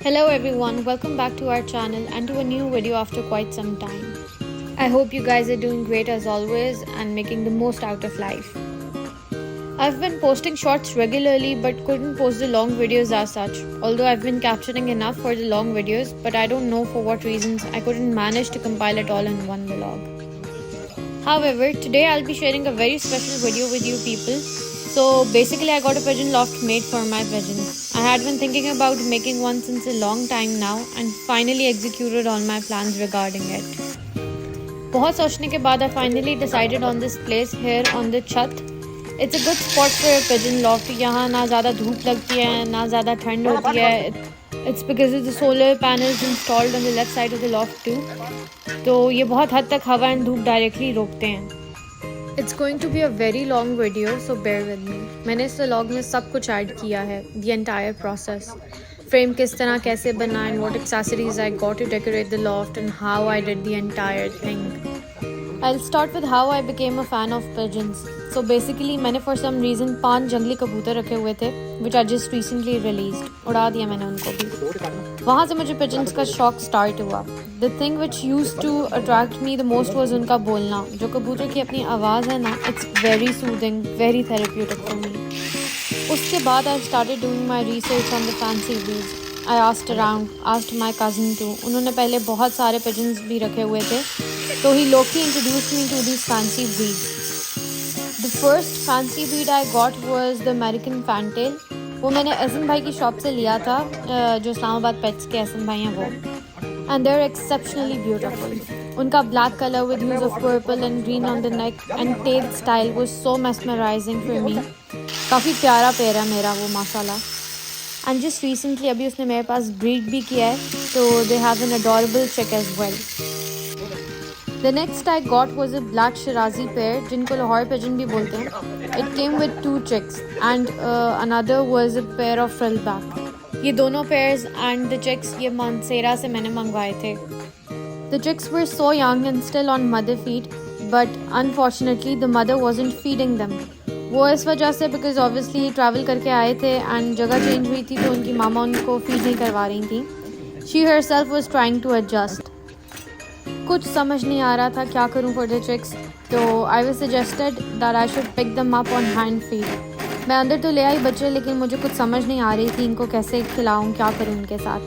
Hello everyone, welcome back to our channel and to a new video after quite some time. I hope you guys are doing great as always and making the most out of life. I've been posting shorts regularly but couldn't post the long videos as such, although I've been capturing enough for the long videos, but I don't know for what reasons I couldn't manage to compile it all in one vlog. However, today I'll be sharing a very special video with you people. So basically I got a pigeon loft made for my pigeons. I had been thinking about making one since a long time now and finally executed all my plans regarding it. बहुत सोचने के बाद I finally decided on this place here on the छत. It's a good spot for a pigeon loft. यहाँ ना ज़्यादा धूप लगती है ना ज़्यादा ठंड होती है. It's because of the solar panels installed on the left side of the loft too. तो ये बहुत हद तक हवा और धूप डायरेक्टली रोकते हैं. It's going to be a very long video, so bear with me. मैंने इस व्लॉग में सब कुछ ऐड किया है, the entire process. Frame किस तरह कैसे बना and what accessories I got to decorate the loft and how I did the entire thing. I'll start with how I became a fan of pigeons. So basically मैंने for some reason 5 जंगली कबूतर रखे हुए थे, which I just recently released. उड़ा दिया मैंने उनको भी. वहाँ से मुझे pigeons का शौक start हुआ. The thing which used to attract me the most was उनका बोलना. जो कबूतर की अपनी आवाज़ है ना, it's very soothing, very therapeutic for me. उसके बाद I started doing my research on the fancy breeds. I asked around, asked my cousin too. उन्होंने पहले बहुत सारे pigeons भी रखे हुए थे. So he low-key introduced me to these fancy breeds. The first fancy breed I got was the American Fantail. वो मैंने एहसन भाई की शॉप से लिया था, जो इस्लामाबाद पेट्स के एहसन भाई हैं वो. And they're exceptionally beautiful. उनका black color with hues of purple and green on the neck and tail style was so mesmerizing for me. काफ़ी प्यारा पेयर है मेरा वो माशाल्लाह. And just recently अभी उसने मेरे पास breed भी किया है, so they have an adorable chick as well. The next I got was a black Shirazi pair, जिनको लाहौर pigeon भी बोलते हैं. It came with 2 chicks and another was a pair of frillback. ये दोनों pairs and the chicks ये मानसेरा से मैंने मंगवाए थे. The chicks were so young and still on mother feed, but unfortunately the mother wasn't feeding them. वो इस वजह से because obviously travel करके आए थे and जगह change हुई थी तो उनकी मामा उनको feed नहीं करवा रही थी. She herself was trying to adjust. कुछ समझ नहीं आ रहा था क्या करूं for the chicks, तो I was suggested that I should pick them up on hand feed. मैं अंदर तो ले आई बच्चे, लेकिन मुझे कुछ समझ नहीं आ रही थी इनको कैसे खिलाऊं, क्या करूं इनके साथ.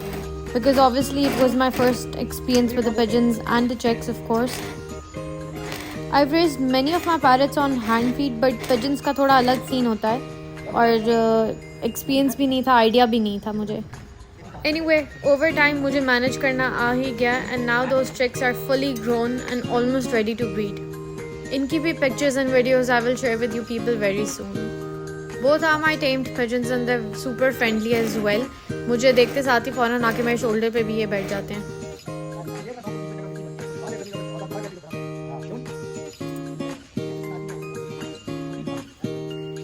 Because obviously it was my first experience with the pigeons and the chicks of course. I've raised many of my parrots on hand feed, but pigeons का थोड़ा अलग सीन होता है और experience भी नहीं था, idea भी नहीं था मुझे. Anyway, over time मुझे manage करना आ ही गया and now those chicks are fully grown and almost ready to breed. इनकी भी pictures and videos I will share with you people very soon. Both are my tamed pigeons and they're super friendly as well. मुझे देखते साथ ही फ़ौरन आके मेरे shoulder पे भी ये बैठ जाते हैं.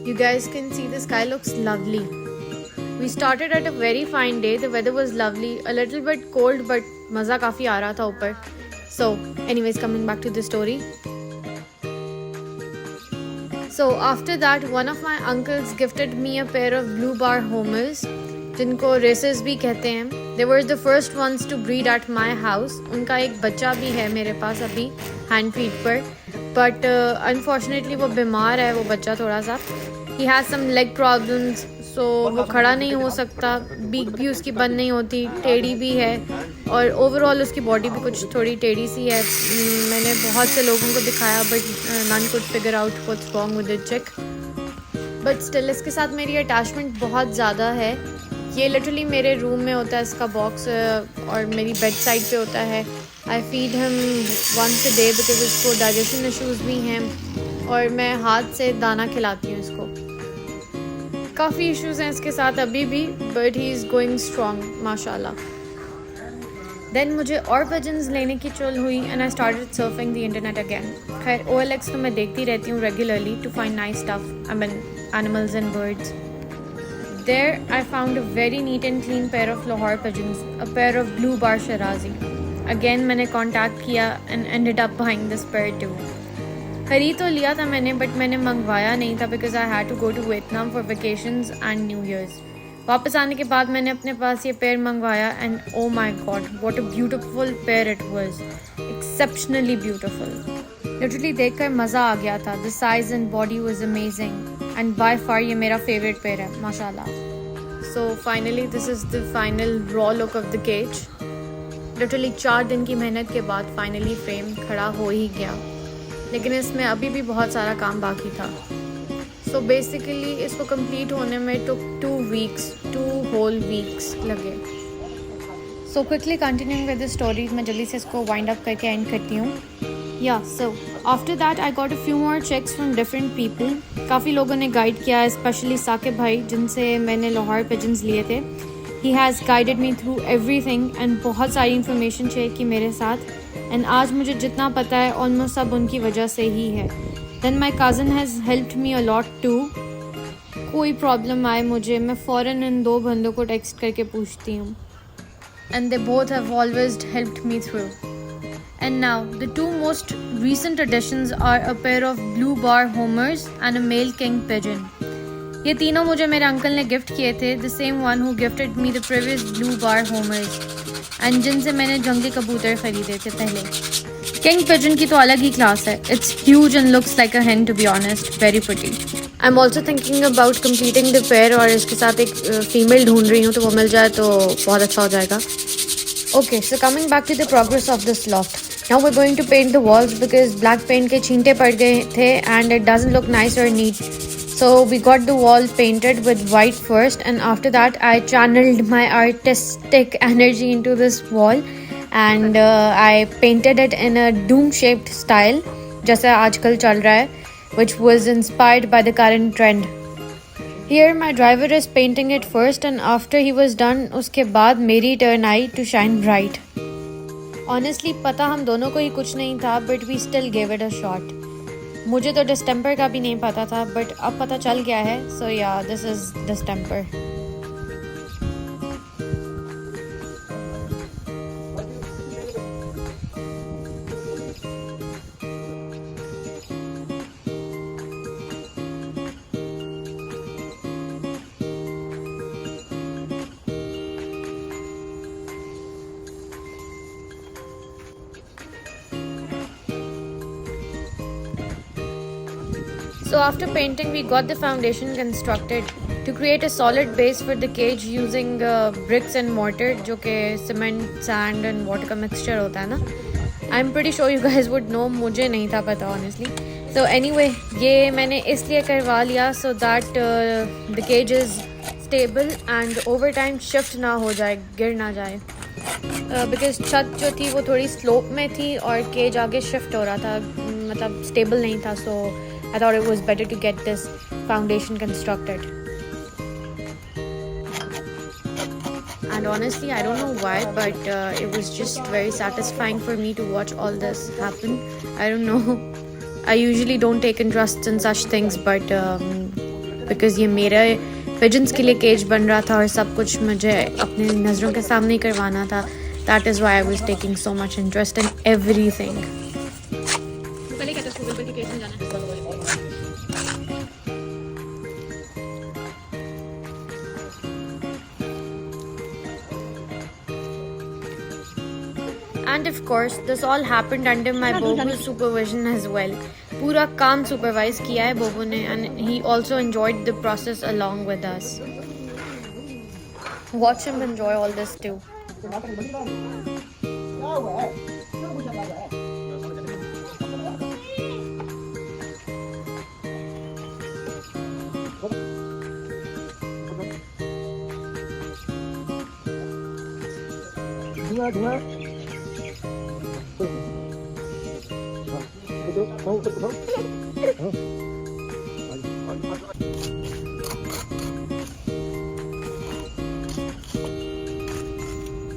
You guys can see the sky looks lovely. We started at a very fine day. The weather was lovely, a little bit cold, but मज़ा काफ़ी आ रहा था ऊपर. So, anyways, coming back to the story. So after that, one of my uncles gifted me a pair of blue bar homers, जिनको races भी कहते हैं. They were the first ones to breed at my house. उनका एक बच्चा भी है मेरे पास अभी hand feed पर, but unfortunately वो बीमार है वो बच्चा थोड़ा सा. He has some leg problems, so वो खड़ा नहीं हो सकता, बीक भी उसकी बंद नहीं होती, टेढ़ी भी है और ओवरऑल उसकी बॉडी भी कुछ थोड़ी टेढ़ी सी है. मैंने बहुत से लोगों को दिखाया but none could figure out what's wrong with the chick. But still इसके साथ मेरी अटैचमेंट बहुत ज़्यादा है. ये लिटरली मेरे रूम में होता है इसका बॉक्स और मेरी बेड साइड पे होता है. I feed him once a day because इसको डाइजेशन इश्यूज़ भी हैं और मैं हाथ से दाना खिलाती हूँ इसको. काफ़ी इश्यूज़ हैं इसके साथ अभी भी, but he is going strong माशाल्लाह. देन मुझे और पिजन्स लेने की चुल हुई and I started surfing the internet again. खैर OLX तो मैं देखती रहती हूँ regularly to find nice stuff, I mean animals and birds. There I found a very neat and clean pair of Lahore pigeons, a pair of blue bar Shirazi. Again मैंने contact किया and ended up buying this pair too. खरीद तो लिया था मैंने, but मैंने मंगवाया नहीं था because I had to go to Vietnam for vacations and New Year's. वापस आने के बाद मैंने अपने पास ये पेयर मंगवाया and oh my god what a beautiful pair it was, exceptionally beautiful. Literally देखकर मज़ा आ गया था। The size and body was amazing and by far ये मेरा फेवरेट पेयर है माशाल्लाह। So finally this is the final raw look of the cage. Literally 4 दिन की मेहनत के बाद फाइनली फ्रेम खड़ा हो ही गया, लेकिन इसमें अभी भी बहुत सारा काम बाकी था। सो बेसिकली इसको कंप्लीट होने में टुक 2 होल वीक्स लगे। So quickly continuing with the story, मैं जल्दी से इसको वाइंड अप करके एंड करती हूँ। या so after that I got a few more checks from different people. काफ़ी लोगों ने गाइड किया, स्पेशली साकिब भाई जिनसे मैंने लाहौर पिजन्स लिए थे। He has guided me through everything and बहुत सारी इन्फॉर्मेशन शेयर की मेरे साथ। एंड आज मुझे जितना पता है ऑलमोस्ट सब उनकी वजह से ही है। Then my cousin has helped me अलॉट टू। कोई प्रॉब्लम आए मुझे, मैं फ़ौरन इन 2 बंदों को टेक्स्ट करके पूछती हूँ and they both have always helped me through. And now the 2 most recent additions are a pair of blue bar homers and a male king pigeon. ये तीनों मुझे मेरे अंकल ने गिफ्ट किए थे, the same one who gifted me the previous blue bar होमर्स, and जिनसे मैंने जंगली कबूतर खरीदे थे पहले। किंग पिजन की तो अलग ही क्लास है। It's huge and looks like a hen to be honest, very pretty. I am also thinking about completing the pair और इसके साथ एक फीमेल ढूंढ रही हूँ, तो वो मिल जाए तो बहुत अच्छा हो जाएगा। Okay, so coming back to the progress of this loft, now we're going to paint the walls because black paint के छींटे पड़ गए थे and it doesn't look nice or neat. So we got the wall painted with white first, and after that I channeled my artistic energy into this wall and I painted it in a dome shaped style जैसा आजकल चल रहा है, which was inspired by the current trend. Here my driver is painting it first and after he was done उसके बाद मेरी turn I to shine bright. Honestly पता हम दोनों को ही कुछ नहीं था, but we still gave it a shot. मुझे तो डिस्टेम्पर का भी नहीं पता था, बट अब पता चल गया है। सो या this is distemper. So after painting we got the foundation constructed to create a solid base for the cage using bricks and mortar, जो कि cement, sand and water का mixture होता है ना। I'm pretty sure you guys would know, मुझे नहीं था पता honestly. So anyway, ये मैंने इसलिए करवा लिया so that the cage is stable and over time shift ना हो जाए, गिर ना जाए। Because छत जो थी वो थोड़ी स्लोप में थी और केज आगे शिफ्ट हो रहा था, मतलब स्टेबल नहीं था। सो I thought it was better to get this foundation constructed. And honestly, I don't know why, but it was just very satisfying for me to watch all this happen. I don't know. I usually don't take interest in such things, but because ये मेरे pigeons के लिए cage बन रहा था और सब कुछ मुझे अपने नज़रों के सामने करवाना था, that is why I was taking so much interest in everything. पहले क्या था स्कूल पर केज में जाना है। And of course, this all happened under my Bobo's supervision as well. पूरा काम supervise किया है बोबो ने, and he also enjoyed the process along with us. Watch him enjoy all this too.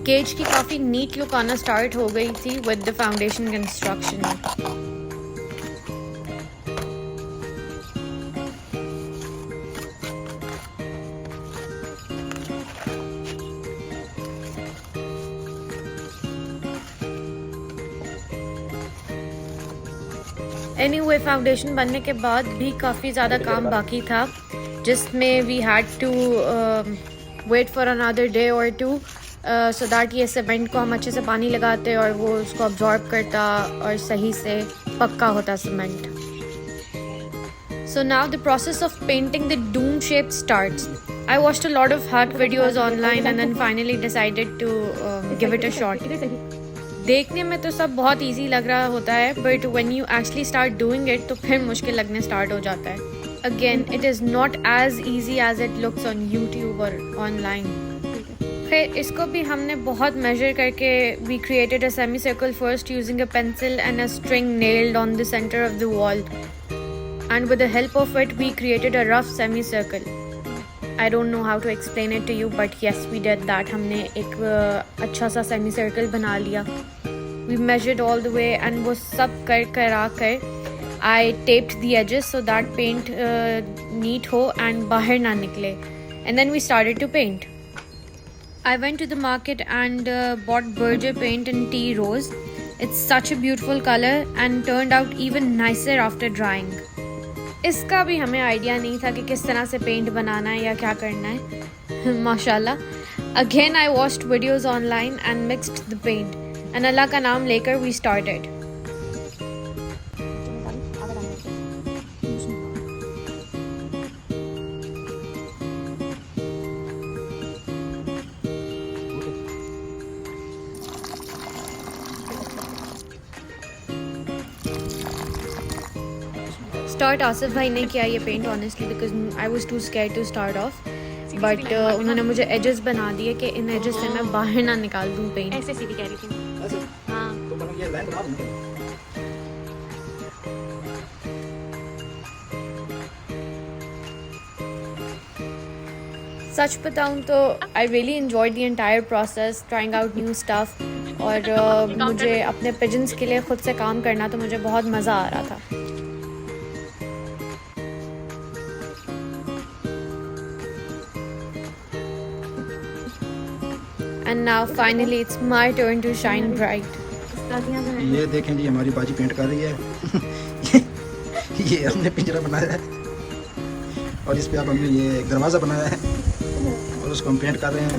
Cage की काफ़ी नीट लुक आना start हो गई थी with the foundation construction. Anyway foundation बनने के बाद भी काफ़ी ज़्यादा काम बाकी था, जिसमें we had to wait for another day और टू सो दैट ये सीमेंट को हम अच्छे से पानी लगाते और वो उसको अब्जॉर्ब करता और सही से पक्का होता cement. So now the process of painting the dome shape starts. I watched a lot of hack videos online and then finally decided to give it a shot. देखने में तो सब बहुत easy लग रहा होता है, but when you actually start doing it तो फिर मुश्किल लगने start हो जाता है. Again, it is not as easy as it looks on YouTube or online. फिर इसको भी हमने बहुत measure करके we created a semicircle first using a pencil and a string nailed on the center of the wall. And with the help of it, we created a rough semicircle. I don't know how to explain it to you, but yes, we did that. हमने एक अच्छा सा semicircle बना लिया. We measured all the way, and वो सब करा कर I taped the edges so that paint neat हो and बाहर ना निकले. And then we started to paint. I went to the market and bought Berger paint in tea rose. It's such a beautiful color and turned out even nicer after drying. इसका भी हमें idea नहीं था कि किस तरह से paint बनाना है या क्या करना है. माशाल्लाह. Again I watched videos online and mixed the paint. And अल्लाह का नाम लेकर we started. स्टार्ट आसिफ भाई ने किया ये paint honestly because I was too scared to start off but उन्होंने मुझे एजेस बना दिए कि इन एजेस से मैं बाहर ना निकाल दूँ पेंट. ऐसे सीधी कह रही थी. हाँ तो ये लाइन बना दूँ. सच बताऊँ तो I really enjoyed the entire process trying out new stuff और मुझे अपने पिजन्स के लिए खुद से काम करना तो मुझे बहुत मज़ा आ रहा था. And now finally it's my turn to shine bright. ये देखें जी हमारी बाजी पेंट कर रही है. ये हमने पिंजरा बनाया है और इस पे अब हमने ये दरवाज़ा बनाया है और उसको हम पेंट कर रहे हैं.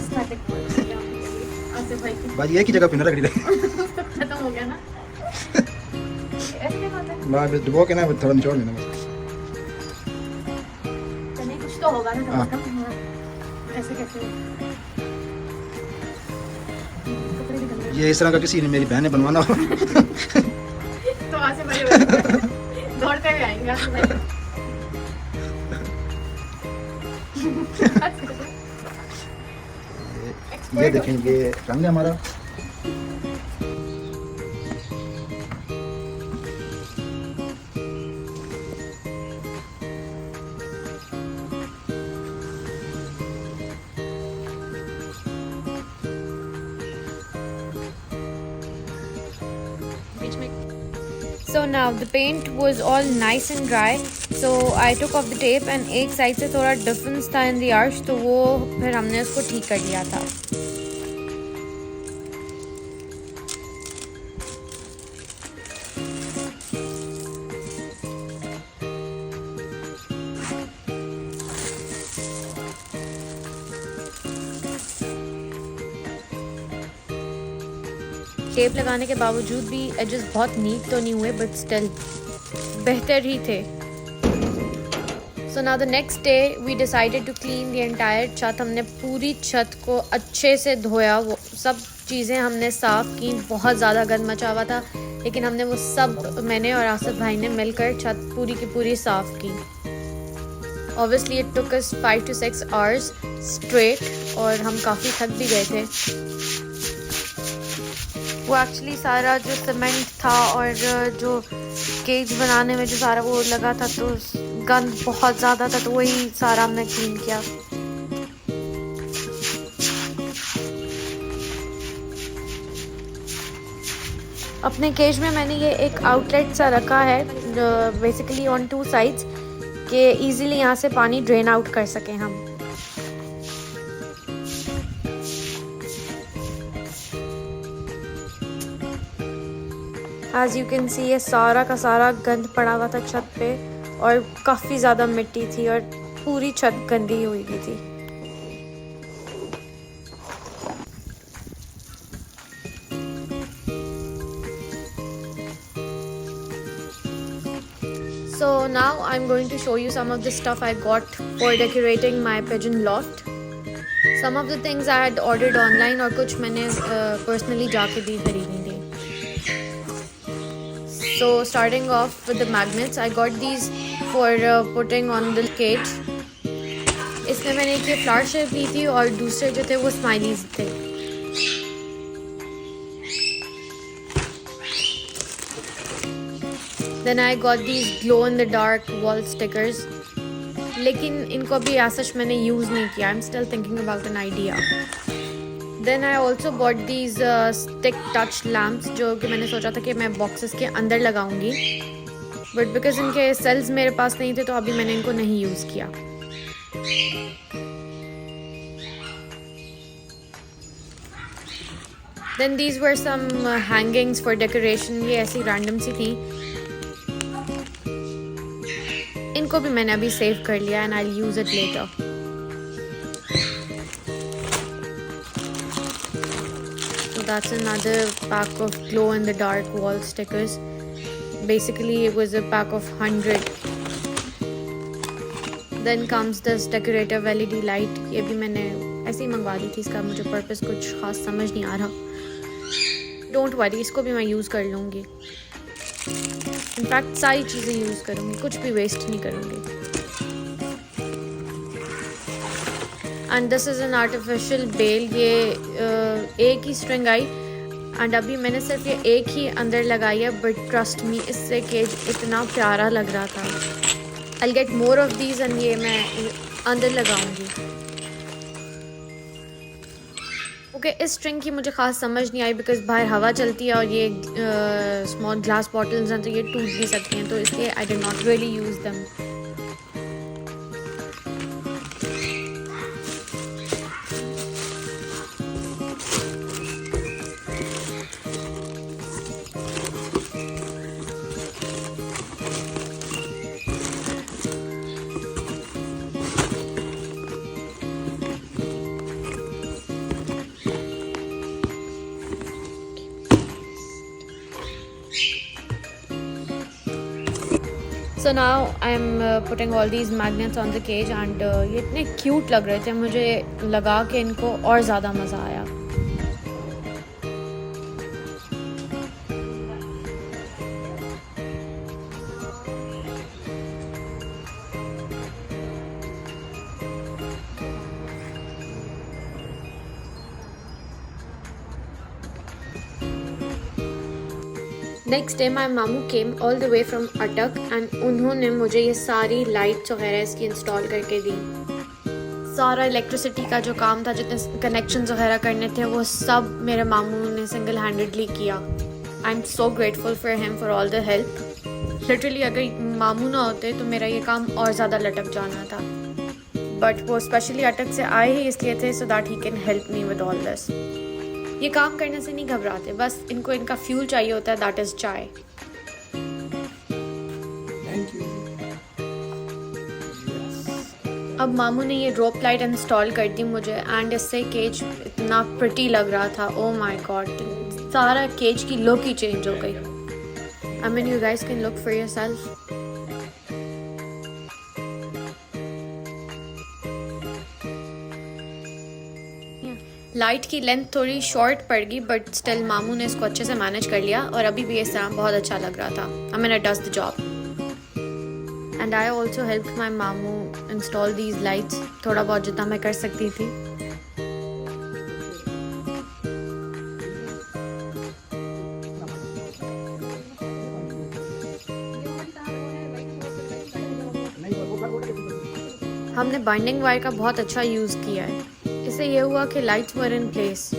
बाजी एक ही जगह पिंजरा खड़ी रही. खत्म हो गया ना. ऐसे क्या बात है. मैं डुबो के ना थोड़ा निचोड़ देना बस. चलिए कुछ तो होगा ना कम से कम. ऐसे कैसे. ये इस तरह का किसी ने मेरी बहन ने बनवाना हो तो आसे भाई दौड़ते हुए आएंगे आसे भाई. ये देखें ये रंग है हमारा. So now the paint was all nice and dry. So I took off the tape and एक साइड से थोड़ा डिफरेंस था in the arch तो वो फिर हमने उसको ठीक कर लिया था. टेप लगाने के बावजूद भी एजेस बहुत नीट तो नहीं हुए बट स्टिल बेहतर ही थे. So now the next day we decided to clean the entire छत. हमने पूरी छत को अच्छे से धोया. वो सब चीज़ें हमने साफ़ की. बहुत ज़्यादा गंद मचा हुआ था लेकिन हमने वो सब मैंने और आसिफ भाई ने मिलकर छत पूरी की पूरी साफ़ की. Obviously it took us 5 to 6 hours straight और हम काफ़ी थक भी गए थे. वो एक्चुअली सारा जो सीमेंट था और जो केज बनाने में जो सारा वो लगा था तो गंद बहुत ज़्यादा था तो वही सारा हमने क्लीन किया. अपने केज में मैंने ये एक आउटलेट सा रखा है बेसिकली ऑन 2 साइड्स कि इजीली यहाँ से पानी ड्रेन आउट कर सकें हम. As you can see ये सारा का सारा गंद पड़ा हुआ था छत पे और काफ़ी ज़्यादा मिट्टी थी और पूरी छत गंदी हुई थी. So now I'm going to show you some of the stuff I got for decorating my pigeon loft. Some of the things I had ordered online और कुछ मैंने personally जाके भी खरीदनी थी. So starting off with the magnets, I got these for putting on the cage. इसमें मैंने एक ये फ्लावर शेप ली थी और दूसरे जो थे वो स्माइलीज थे. Then I got these glow in the dark wall stickers. लेकिन इनको अभी as such मैंने यूज़ नहीं किया. I'm still thinking about an idea. Then I also bought these stick touch lamps जो कि मैंने सोचा था कि मैं boxes के अंदर लगाऊंगी. But because इनके cells मेरे पास नहीं थे तो अभी मैंने इनको नहीं यूज़ किया. Then these were some hangings for decoration. ये ऐसी random सी थी. इनको भी मैंने अभी सेव कर लिया and I'll use it later. So that's another pack of glow in the dark wall stickers. Basically it was a pack of 100. Then comes this decorative LED light. ये भी मैंने ऐसे ही मंगवा ली थी. इसका मुझे पर्पस कुछ खास समझ नहीं आ रहा. Don't worry, इसको भी मैं यूज़ कर लूँगी. इनफैक्ट सारी चीज़ें यूज़ करूँगी, कुछ भी वेस्ट नहीं करूँगी. And this is an artificial bell. ये एक ही स्ट्रिंग आई एंड अभी मैंने सिर्फ ये एक ही अंदर लगाई है. बट ट्रस्ट मी, इससे केज इतना प्यारा लग रहा था. I'll get more of these and ये मैं अंदर लगाऊंगी. ओके, इस स्ट्रिंग की मुझे ख़ास समझ नहीं आई बिकॉज बाहर हवा चलती है और ये स्मॉल ग्लास बॉटल्स हैं तो ये टूट भी सकती हैं, तो इसलिए I did not really use them. So now I'm putting all these magnets on the cage and ये इतने क्यूट लग रहे थे, मुझे लगा कि इनको और ज़्यादा मज़ा आया. नेक्स्ट डे माई मामू came all the way from अटक एंड उन्होंने मुझे ये सारी लाइट्स वगैरह इसकी इंस्टॉल करके दी. सारा इलेक्ट्रिसिटी का जो काम था, जितने कनेक्शंस वगैरह करने थे, वो सब मेरे मामू ने सिंगल हैंडेडली किया. I am so grateful for him for all the help. Literally अगर मामू ना होते तो मेरा ये काम और ज़्यादा लटक जाना था. बट वो स्पेशली अटक से आए ही इसलिए थे so that he can help me with all this. ये काम करने से नहीं घबराते, बस इनको इनका फ्यूल चाहिए होता है, दैट इज़ चाय. अब मामू ने ये रोप लाइट इंस्टॉल कर दी मुझे एंड इससे केज इतना प्रिटी लग रहा था. ओ माय गॉड, सारा केज की लुक ही चेंज हो गई. I mean you guys can look for yourself. Light की लेंथ थोड़ी शॉर्ट पड़ गई बट स्टिल मामू ने इसको अच्छे से मैनेज कर लिया और अभी भी ये सैम बहुत अच्छा लग रहा था. I mean it does the job. And I also help my मामू इंस्टॉल दीज लाइट्स, थोड़ा बहुत जितना मैं कर सकती थी. हमने बाइंडिंग वायर का बहुत अच्छा यूज़ किया है. इससे ये हुआ कि lights were in place.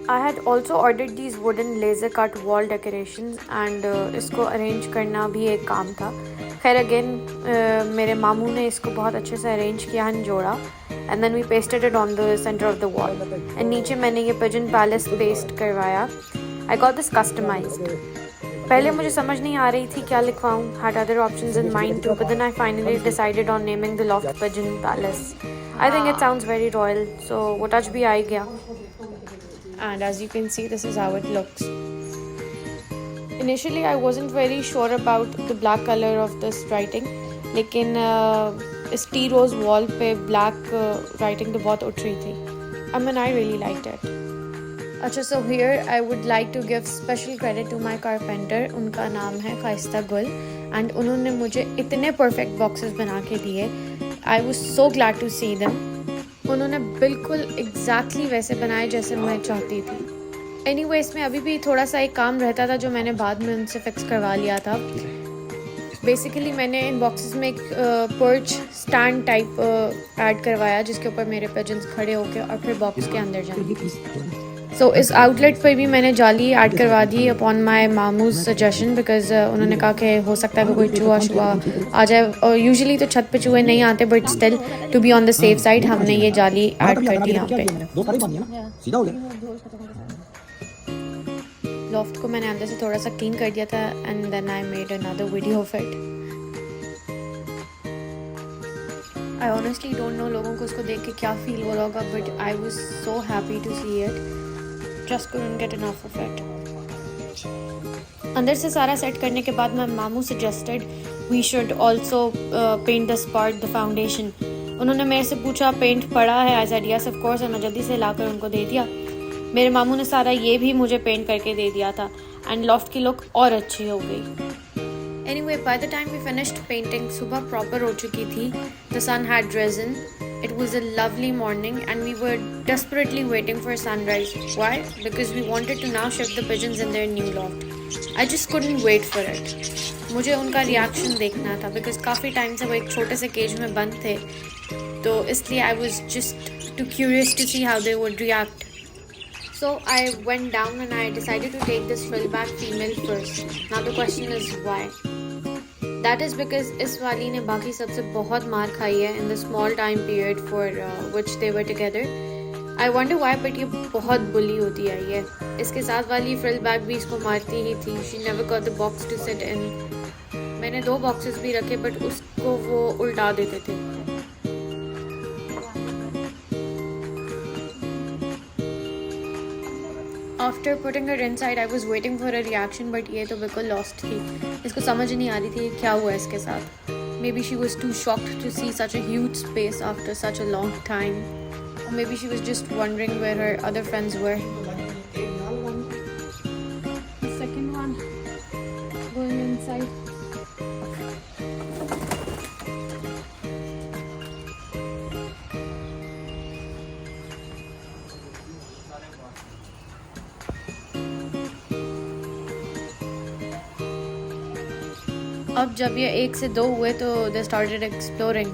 I had also ordered these wooden laser cut wall decorations and इसको अरेंज करना भी एक काम था. खैर अगेन मेरे मामू ने इसको बहुत अच्छे से अरेंज किया एंड जोड़ा and then we pasted it on the centre of the wall and नीचे मैंने ये पिजन पैलेस पेस्ट करवाया. I got this customised. पहले मुझे समझ नहीं आ रही थी क्या लिखवाऊँ. Had other options in mind too but then I finally decided on naming the loft pigeon palace. I think it sounds very royal, so वो touch भी आ गया. And as you can see, this is how it looks. Initially I wasn't very sure about the black color of this writing, लेकिन इस T रोज़ wall पे black writing तो बहुत उठ रही थी. I mean, I really liked it. अच्छा, so here I would like to give special credit to my carpenter. उनका नाम है खाइस्ता गुल and उन्होंने मुझे इतने perfect boxes बना के दिए. I was so glad to see them. उन्होंने बिल्कुल exactly वैसे बनाए जैसे मैं चाहती थी. Anyway, इसमें अभी भी थोड़ा सा एक काम रहता था जो मैंने बाद में उनसे फिक्स करवा लिया था. बेसिकली मैंने इन बॉक्सेस में एक पर्च स्टैंड टाइप ऐड करवाया जिसके ऊपर मेरे पिजन्स खड़े होके और फिर बॉक्स के अंदर जाएंगे. सो इस आउटलेट पर भी मैंने जाली ऐड करवा दी अपॉन माय मामूज सजेशन, बिकॉज उन्होंने कहा कि हो सकता है कि कोई चूहा शुआ आ जाए. और यूजुअली तो छत पे चूहे नहीं आते, but still to be on the safe side हमने ये जाली ऐड कर दी यहाँ पे. लॉफ्ट को मैंने अंदर से थोड़ा सा क्लीन कर दिया था and then I made another video of it. I honestly don't know लोगों को उसको देख के क्या फील हो रहा होगा, but I was so happy to see it. Just couldn't get enough of it. अंदर से सारा सेट करने के बाद मैं मामू suggested we should also paint this part, the foundation. उन्होंने मेरे से पूछा पेंट पड़ा है. I said yes of course, और मैं जल्दी से लाकर उनको दे दिया. मेरे मामू ने सारा ये भी मुझे पेंट करके दे दिया था एंड लॉफ्ट की लुक और अच्छी हो गई. Anyway, by the time we finished painting, सुबह प्रॉपर हो चुकी थी. The sun had risen. It was a lovely morning and we were desperately waiting for sunrise. Why? Because we wanted to now shift the pigeons in their new loft. I just couldn't wait for it. मुझे उनका reaction देखना था because काफ़ी time से वो एक छोटे से केज में बंद थे, तो इसलिए I was just too curious to see how they would react. So I went down and I decided to take this frillback female first. Now the question is why? That is because इस वाली ने बाकी सबसे बहुत मार खाई है in the small time period for which they were together. I wonder why, but ये बहुत बुली होती है ये. इसके साथ वाली frillback भी इसको मारती ही थी. She never got the box to sit in. मैंने 2 boxes भी रखे but उसको वो उल्टा देते थे. After putting her inside, I was waiting for a reaction, but ये तो बिल्कुल lost थी. इसको समझ नहीं आ रही थी क्या हुआ इसके साथ. Maybe she was too shocked to see such a huge space after such a long time. Or maybe she was just wondering where her other friends were. The second one going inside. अब जब ये 1 से 2 हुए तो they started exploring.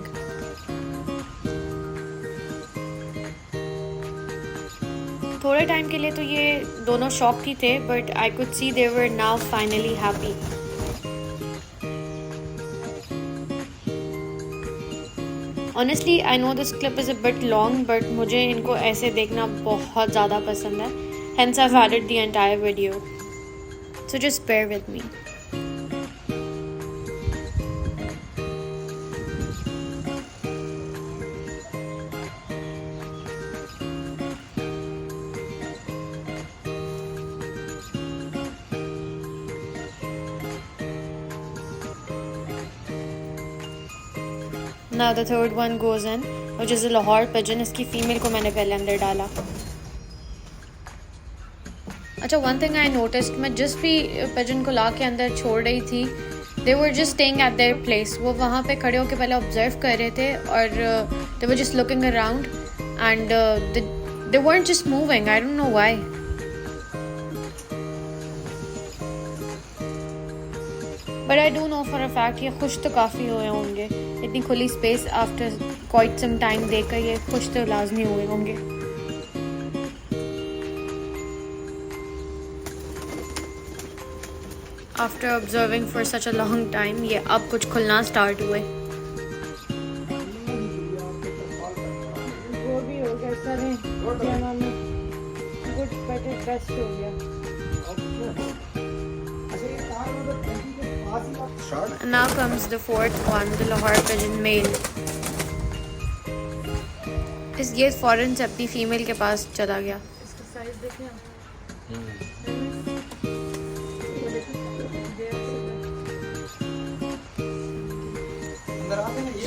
थोड़े time के लिए तो ये दोनों शॉक ही थे, but I could see they were now finally happy. Honestly, I know this clip is a bit long, but मुझे इनको ऐसे देखना बहुत ज़्यादा पसंद है. Hence I've added the entire video. So just bear with me. Now the third one goes in, which is a Lahore pigeon. इसकी female को मैंने पहले अंदर डाला. अच्छा, one thing I noticed, मैं जिस भी pigeon को ला के अंदर छोड़ रही थी, they were just staying at their place. वो वहाँ पे खड़े होके पहले observe कर रहे थे और they were just looking around and they weren't just moving. I don't know why. But I do know for a fact ये खुश तो काफ़ी हुए होंगे. इतनी खुली space after quite some time देखकर ये खुश तो लाजमी हुए होंगे. After observing for such a long time ये अब कुछ खुलना स्टार्ट हुए. वो भी हो गया सर, गुड बेटर बेस्ट हो गया. And now comes the fourth one, the Lahore pigeon male. ये फौरन से अपनी फीमेल के पास चला गया. इसका साइज देखिए.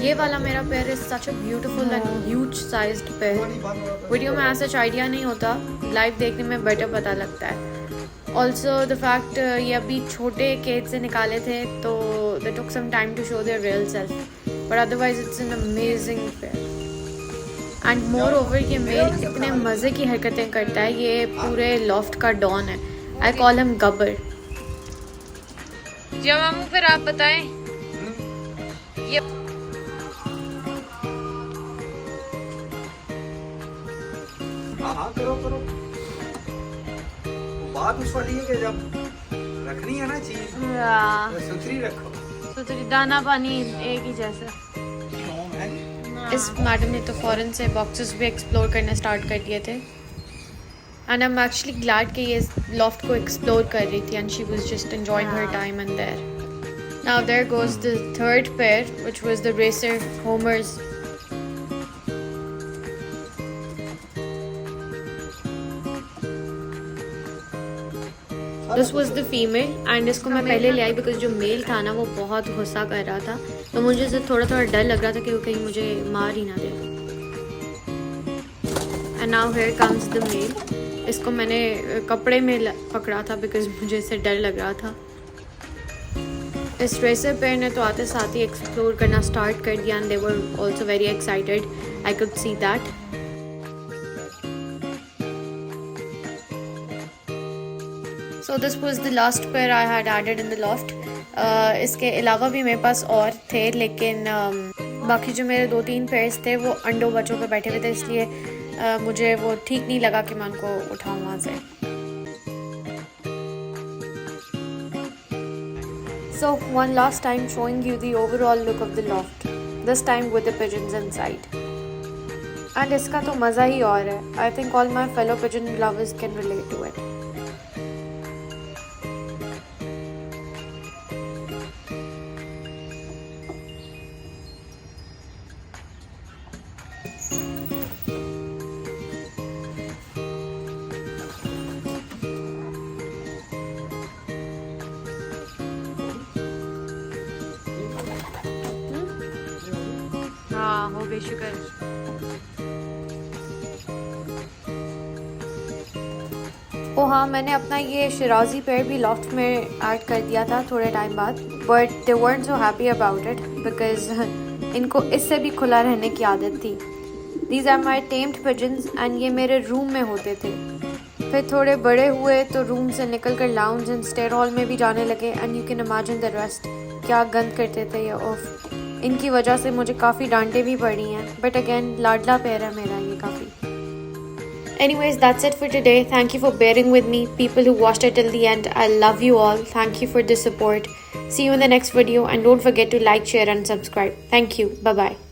ये वाला मेरा pair is such a beautiful and huge sized pair. Video में ऐसा आइडिया नहीं होता, लाइव देखने में बेटर पता लगता है। ऑल्सो द फैक्ट ये अभी छोटे केज से निकाले थे तो they took some time to show their real self, but otherwise it's an amazing pair. And moreover ये मेल इतने मज़े की हरकतें करता है, ये पूरे लॉफ्ट का डॉन है। I call him Gabbar. जी मामू, फिर आप बताएं ये हाँ करो करो। बात उस वाली है कि जब रखनी है ना चीज तो सुथरी रखो। सुथरी, दाना पानी एक ही जैसा। इस मैडम ने तो फॉरेन से बॉक्सेस भी एक्सप्लोर करना स्टार्ट कर दिए थे and I am actually glad कि ये लॉफ्ट को एक्सप्लोर कर रही थी and she was just enjoying हर time in there. Now there goes the third pair which was the racer homers. This was the female and इसको मैं पहले ले आई बिकॉज जो मेल था ना वो बहुत गुस्सा कर रहा था, तो मुझे इससे थोड़ा थोड़ा डर लग रहा था कि वो कहीं मुझे मार ही ना दे। And now here comes the male. इसको मैंने कपड़े में पकड़ा था बिकॉज मुझे इससे डर लग रहा था। इस रेसर पेयर ने तो आते साथ ही एक्सप्लोर करना स्टार्ट कर दिया and they were also very excited, I could see that. So this was the last pair I had added in the loft. इसके अलावा भी मेरे पास और थे, लेकिन बाकी जो मेरे 2-3 पेयर्स थे वो अंडों बच्चों पे बैठे हुए थे, इसलिए मुझे वो ठीक नहीं लगा कि मैं उनको उठाऊँ वहाँ से। So one last time showing you the overall look of the loft. This time with the pigeons inside. And इसका तो मज़ा ही और है. I think all my fellow pigeon lovers can relate to it. हाँ, हो गई, शुक्र। ओ हाँ, मैंने अपना ये शिराजी पेड़ भी लॉफ्ट में ऐड कर दिया था थोड़े टाइम बाद, but they weren't so happy about it because इनको इससे भी खुला रहने की आदत थी। These are my tamed pigeons and ये मेरे रूम में होते थे। फिर थोड़े बड़े हुए तो रूम से निकल कर लाउंज एंड स्टेयर हॉल में भी जाने लगे and you can imagine the rest. क्या गंद करते थे ये, ऑफ। इनकी वजह से मुझे काफ़ी डांटे भी पड़ी हैं, बट अगेन लाडला पेड़ है मेरा ये काफ़ी। Anyways, that's it for today. Thank you for bearing with me. People who watched it till the end, I love you all. Thank you for the support. See you in the next video and don't forget to like, share and subscribe. Thank you. Bye-bye.